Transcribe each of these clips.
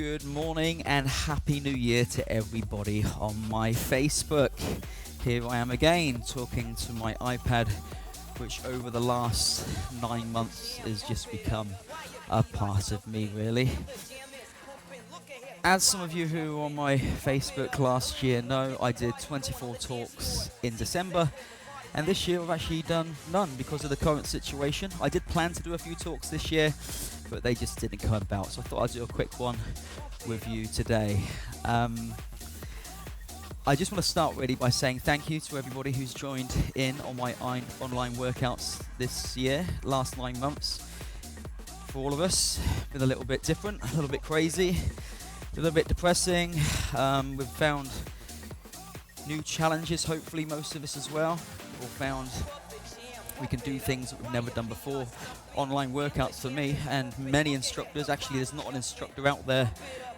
Good morning and Happy New Year to everybody on my Facebook. Here I am again talking to my iPad, which over the last 9 months has just become a part of me, really. As some of you who were on my Facebook last year know, I did 24 talks in December, and this year I've actually done none because of the current situation. I did plan to do a few talks this year, but they just didn't come about, so I thought I'd do a quick one with you today. I just want to start really by saying thank you to everybody who's joined in on my online workouts this year, last 9 months. For all of us, been a little bit different, a little bit crazy, a little bit depressing. We've found new challenges, hopefully most of us as well. We've all found we can do things that we've never done before. Online workouts for me and many instructors. Actually, there's not an instructor out there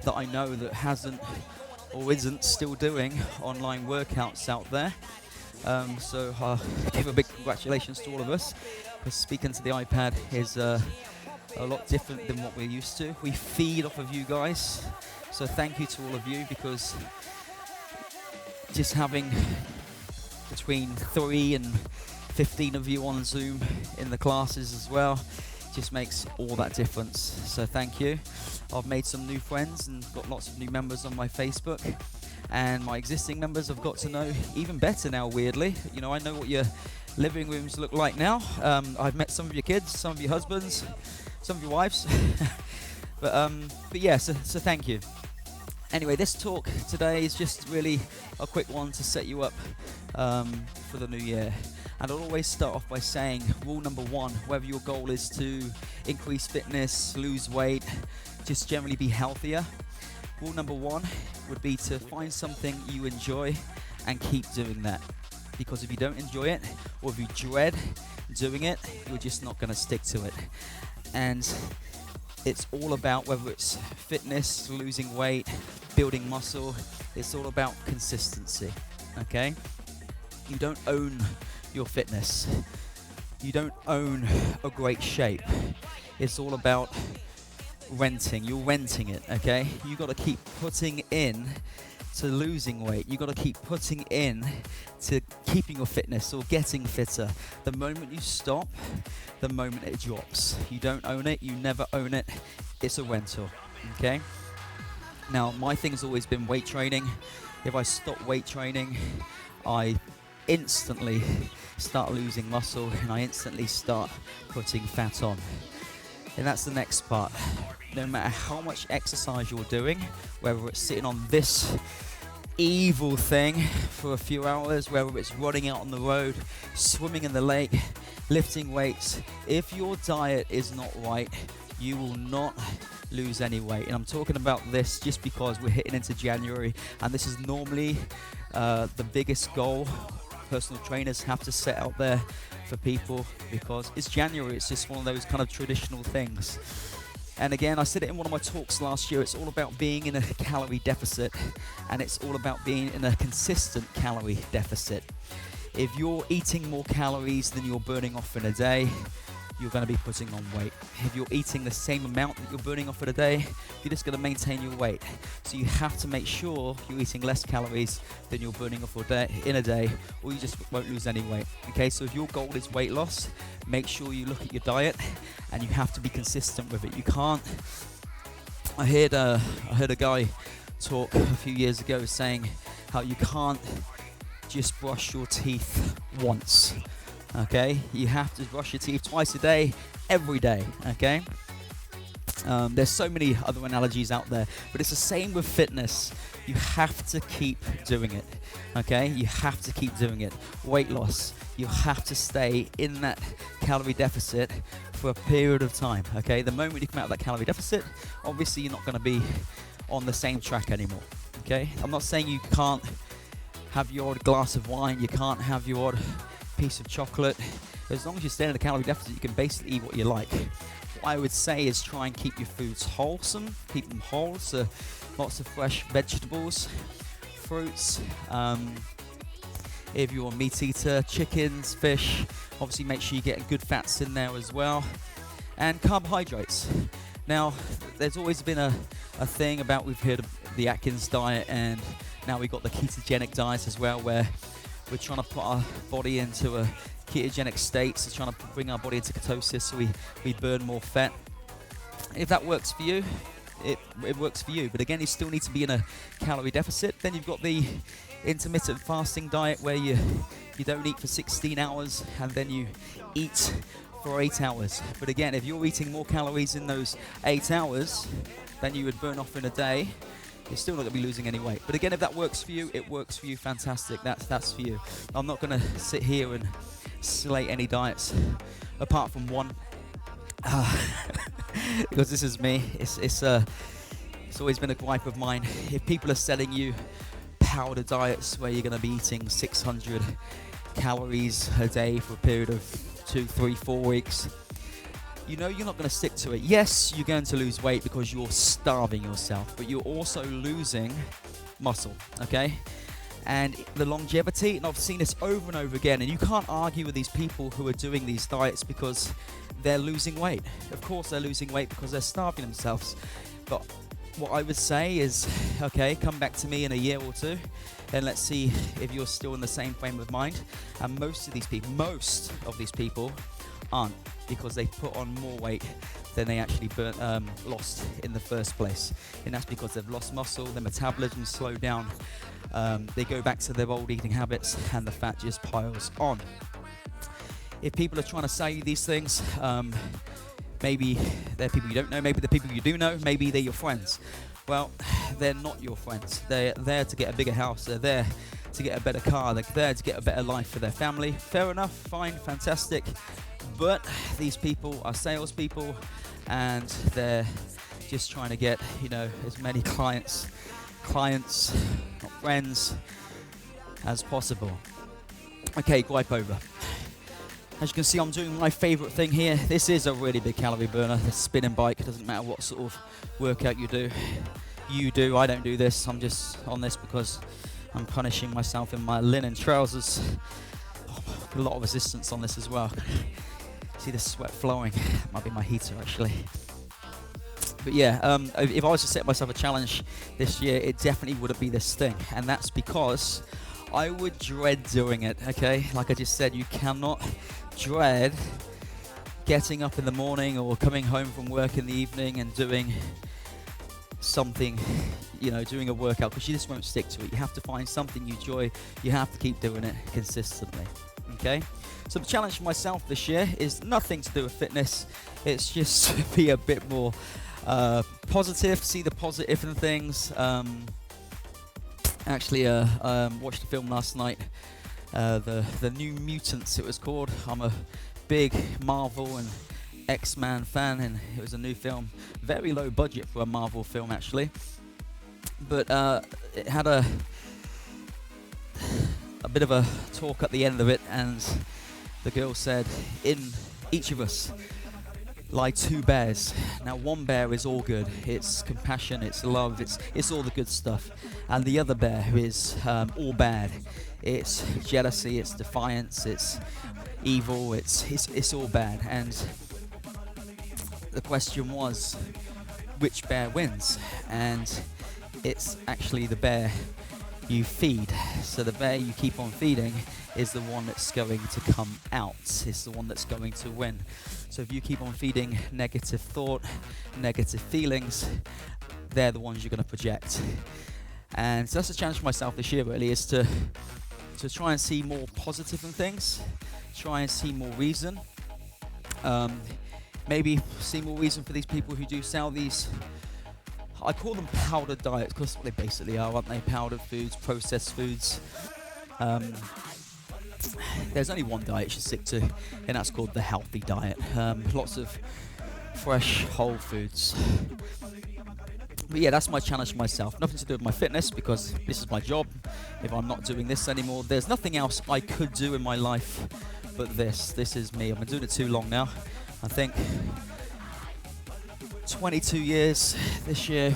that I know that hasn't or isn't still doing online workouts out there. So give a big congratulations to all of us, because speaking to the iPad is a lot different than what we're used to. We feed off of you guys, so thank you to all of you, because just having between 3 and 15 of you on Zoom in the classes as well just makes all that difference, so thank you. I've made some new friends and got lots of new members on my Facebook, and my existing members I've got to know even better now, weirdly. You know, I know what your living rooms look like now. I've met some of your kids, some of your husbands, some of your wives. but yeah, so thank you. Anyway, this talk today is just really a quick one to set you up for the new year. And I'll always start off by saying rule number 1, whether your goal is to increase fitness, lose weight, just generally be healthier. Rule number 1 would be to find something you enjoy and keep doing that. Because if you don't enjoy it, or if you dread doing it, you're just not going to stick to it. And it's all about, whether it's fitness, losing weight, building muscle, it's all about consistency, okay? You don't own your fitness. You don't own a great shape. It's all about renting. You're renting it, okay? You got to keep putting in to losing weight. You got to keep putting in to keeping your fitness or getting fitter. The moment you stop, the moment it drops. You don't own it. You never own it. It's a rental, okay? Now, my thing's always been weight training. If I stop weight training, I instantly start losing muscle, and I instantly start putting fat on. And that's the next part. No matter how much exercise you're doing, whether it's sitting on this evil thing for a few hours, whether it's running out on the road, swimming in the lake, lifting weights, if your diet is not right, you will not lose any weight. And I'm talking about this just because we're hitting into January, and this is normally the biggest goal personal trainers have to set out there for people, because it's January. It's just one of those kind of traditional things. And again, I said it in one of my talks last year, it's all about being in a calorie deficit, and it's all about being in a consistent calorie deficit. If you're eating more calories than you're burning off in a day, you're going to be putting on weight. If you're eating the same amount that you're burning off in a day, you're just going to maintain your weight. So you have to make sure you're eating less calories than you're burning off in a day, or you just won't lose any weight. Okay, so if your goal is weight loss, make sure you look at your diet, and you have to be consistent with it. You can't. I heard a guy talk a few years ago saying how you can't just brush your teeth once. Okay, you have to brush your teeth twice a day, every day, okay? There's so many other analogies out there, but it's the same with fitness. You have to keep doing it, okay? You have to keep doing it. Weight loss, you have to stay in that calorie deficit for a period of time, okay? The moment you come out of that calorie deficit, obviously you're not going to be on the same track anymore, okay? I'm not saying you can't have your odd glass of wine, you can't have your odd piece of chocolate. As long as you stay in a calorie deficit, you can basically eat what you like. What I would say is try and keep your foods wholesome, keep them whole, so lots of fresh vegetables, fruits. If you're a meat eater, chickens, fish, obviously make sure you get good fats in there as well, and carbohydrates. Now, there's always been a a thing about, we've heard of the Atkins diet, and now we've got the ketogenic diet as well, where we're trying to put our body into a ketogenic state, so trying to bring our body into ketosis so we burn more fat. If that works for you, it works for you. But again, you still need to be in a calorie deficit. Then you've got the intermittent fasting diet, where you don't eat for 16 hours and then you eat for 8 hours. But again, if you're eating more calories in those 8 hours than you would burn off in a day, you're still not going to be losing any weight. But again, if that works for you, it works for you. Fantastic. That's for you. I'm not going to sit here and slate any diets apart from one. Because this is me. It's always been a gripe of mine. If people are selling you powder diets where you're going to be eating 600 calories a day for a period of 2, 3, 4 weeks, you know you're not going to stick to it. Yes, you're going to lose weight because you're starving yourself, but you're also losing muscle, okay? And the longevity, and I've seen this over and over again, and you can't argue with these people who are doing these diets because they're losing weight. Of course they're losing weight because they're starving themselves. But what I would say is, okay, come back to me in a year or two, and let's see if you're still in the same frame of mind. And most of these people aren't, because they put on more weight than they actually lost in the first place. And that's because they've lost muscle, their metabolism slowed down, they go back to their old eating habits, and the fat just piles on. If people are trying to sell you these things, maybe they're people you don't know, maybe they're people you do know, maybe they're your friends. Well, they're not your friends. They're there to get a bigger house, they're there to get a better car, they're there to get a better life for their family. Fair enough, fine, fantastic. But these people are salespeople, and they're just trying to get, as many clients, not friends, as possible. Okay, gripe over. As you can see, I'm doing my favorite thing here. This is a really big calorie burner, the spinning bike. It doesn't matter what sort of workout you do. I don't do this. I'm just on this because I'm punishing myself in my linen trousers. A lot of resistance on this as well. See the sweat flowing. Might be my heater actually. But yeah, if I was to set myself a challenge this year, it definitely wouldn't be this thing. And that's because I would dread doing it, okay? Like I just said, you cannot dread getting up in the morning or coming home from work in the evening and doing something, doing a workout, because you just won't stick to it. You have to find something you enjoy. You have to keep doing it consistently, okay? So the challenge for myself this year is nothing to do with fitness. It's just to be a bit more positive, see the positive in things. Actually, watched a film last night, the New Mutants it was called. I'm a big Marvel and X-Men fan, and it was a new film. Very low budget for a Marvel film actually, but it had a bit of a talk at the end of it, and the girl said, in each of us lie two bears. Now one bear is all good, it's compassion, it's love, it's all the good stuff, and the other bear is all bad. It's jealousy, it's defiance, it's evil, it's all bad. And the question was, which bear wins? And it's actually the bear you feed. So the bear you keep on feeding is the one that's going to come out, it's the one that's going to win. So if you keep on feeding negative thought, negative feelings, they're the ones you're going to project. And so that's a challenge for myself this year really, is to try and see more positive in things, try and see more reason, maybe see more reason for these people who do sell these, I call them powdered diets, because they basically are, aren't they? Powdered foods, processed foods. There's only one diet you should stick to, and that's called the healthy diet. Lots of fresh, whole foods. But yeah, that's my challenge for myself. Nothing to do with my fitness, because this is my job. If I'm not doing this anymore, there's nothing else I could do in my life but this. This is me. I've been doing it too long now. I think 22 years this year,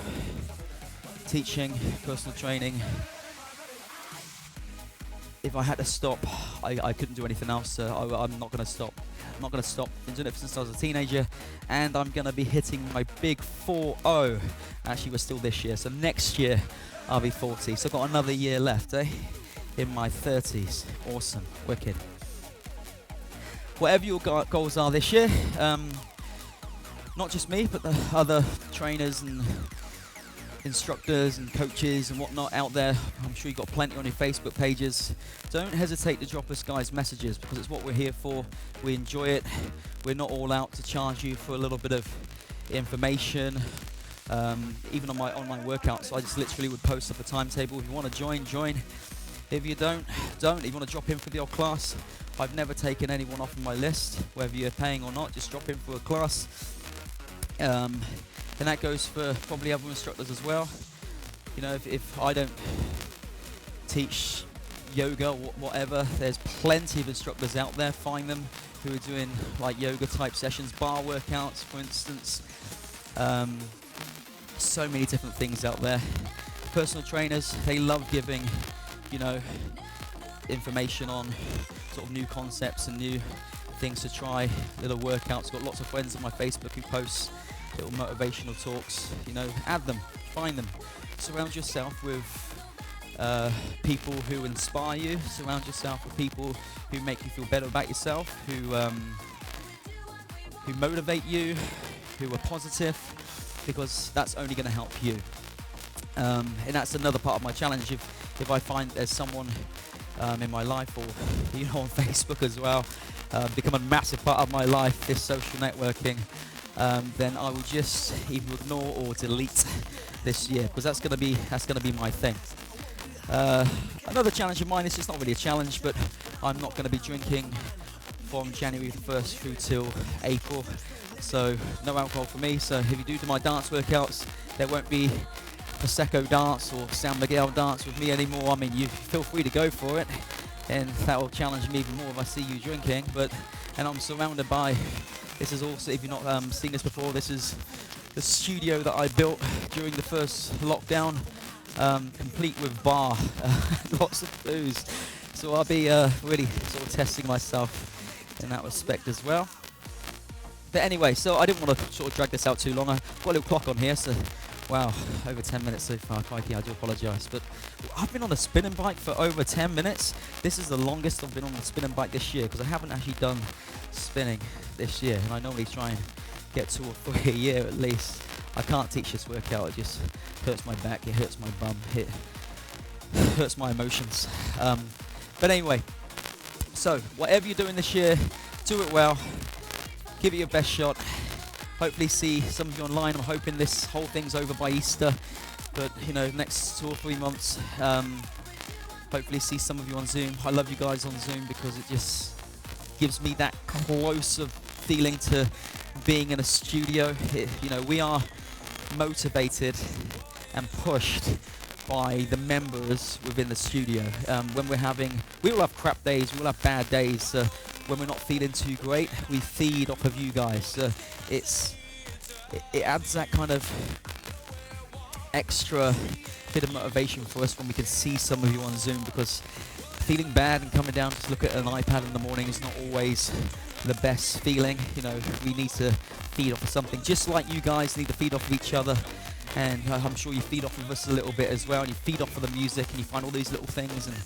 teaching, personal training. If I had to stop, I couldn't do anything else. I'm not going to stop. I'm not going to stop. Been doing it since I was a teenager, and I'm going to be hitting my big 4-0. Actually, we're still this year, so next year I'll be 40. So I've got another year left, in my 30s. Awesome, wicked. Whatever your goals are this year, not just me, but the other trainers and instructors and coaches and whatnot out there, I'm sure you've got plenty on your Facebook pages. Don't hesitate to drop us guys messages, because it's what we're here for. We enjoy it. We're not all out to charge you for a little bit of information. Even on my online workouts, I just literally would post up a timetable. If you want to join. If you don't. If you want to drop in for the old class, I've never taken anyone off of my list, whether you're paying or not. Just drop in for a class. And that goes for probably other instructors as well. You know, if I don't teach yoga or whatever, there's plenty of instructors out there. Find them who are doing like yoga type sessions, bar workouts, for instance. So many different things out there. Personal trainers, they love giving, you know, information on sort of new concepts and new things to try, little workouts. Got lots of friends on my Facebook who post little motivational talks. You know, add them, find them. Surround yourself with people who inspire you. Surround yourself with people who make you feel better about yourself, who motivate you, who are positive, because that's only going to help you. And that's another part of my challenge. If I find there's someone in my life, or you know, on Facebook as well, become a massive part of my life, this social networking, then I will just either ignore or delete this year, because that's gonna be my thing. Another challenge of mine is, it's not really a challenge, but I'm not going to be drinking from January the 1st through till April. So no alcohol for me. So if you do my dance workouts, there won't be Prosecco dance or San Miguel dance with me anymore. I mean, you feel free to go for it, and that will challenge me even more if I see you drinking. And I'm surrounded by, this is also, if you've not seen this before, this is the studio that I built during the first lockdown, complete with bar, lots of booze. So I'll be really sort of testing myself in that respect as well. But anyway, so I didn't want to sort of drag this out too long. I've got a little clock on here, so wow, over 10 minutes so far. Crikey, I do apologise. But I've been on a spinning bike for over 10 minutes. This is the longest I've been on a spinning bike this year, because I haven't actually done spinning this year, and I normally try and get 2 or 3 a year at least. I can't teach this workout. It just hurts my back, it hurts my bum, it hurts my emotions. But anyway, so whatever you're doing this year, do it well. Give it your best shot. Hopefully see some of you online. I'm hoping this whole thing's over by Easter, but you know, next 2 or 3 months, hopefully see some of you on Zoom. I love you guys on Zoom because it just gives me that close of feeling to being in a studio. You know, we are motivated and pushed by the members within the studio. When we all have crap days, we all have bad days. When we're not feeling too great, we feed off of you guys. It adds that kind of extra bit of motivation for us when we can see some of you on Zoom, because feeling bad and coming down to look at an iPad in the morning is not always the best feeling. You know, we need to feed off of something, just like you guys need to feed off of each other. And I'm sure you feed off of us a little bit as well, and you feed off of the music, and you find all these little things, and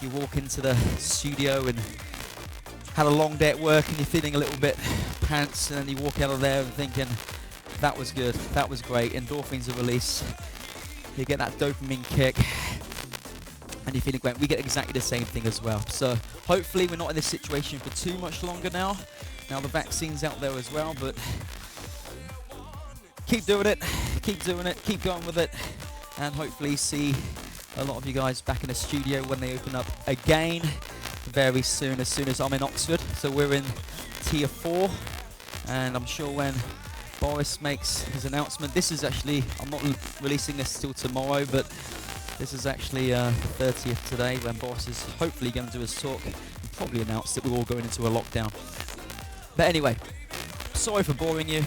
you walk into the studio and had a long day at work and you're feeling a little bit pants, and then you walk out of there and thinking, that was good, that was great, endorphins are released, you get that dopamine kick, and you're feeling great. We get exactly the same thing as well. So hopefully we're not in this situation for too much longer now. Now the vaccine's out there as well, but keep doing it, keep going with it, and hopefully see a lot of you guys back in the studio when they open up again very soon, as soon as I'm in Oxford. So we're in tier 4, and I'm sure when Boris makes his announcement, this is actually, I'm not releasing this till tomorrow, but this is actually the 30th today, when Boris is hopefully going to do his talk and probably announce that we're all going into a lockdown. But anyway, sorry for boring you.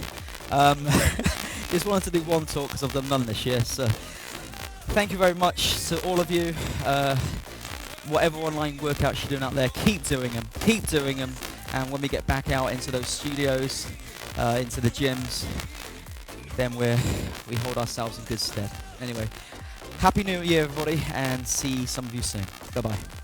Just wanted to do one talk because I've done none this year. So thank you very much to all of you. whatever online workouts you're doing out there, keep doing them. Keep doing them. And when we get back out into those studios, into the gyms, then we hold ourselves in good stead. Anyway, Happy New Year, everybody, and see some of you soon. Bye-bye.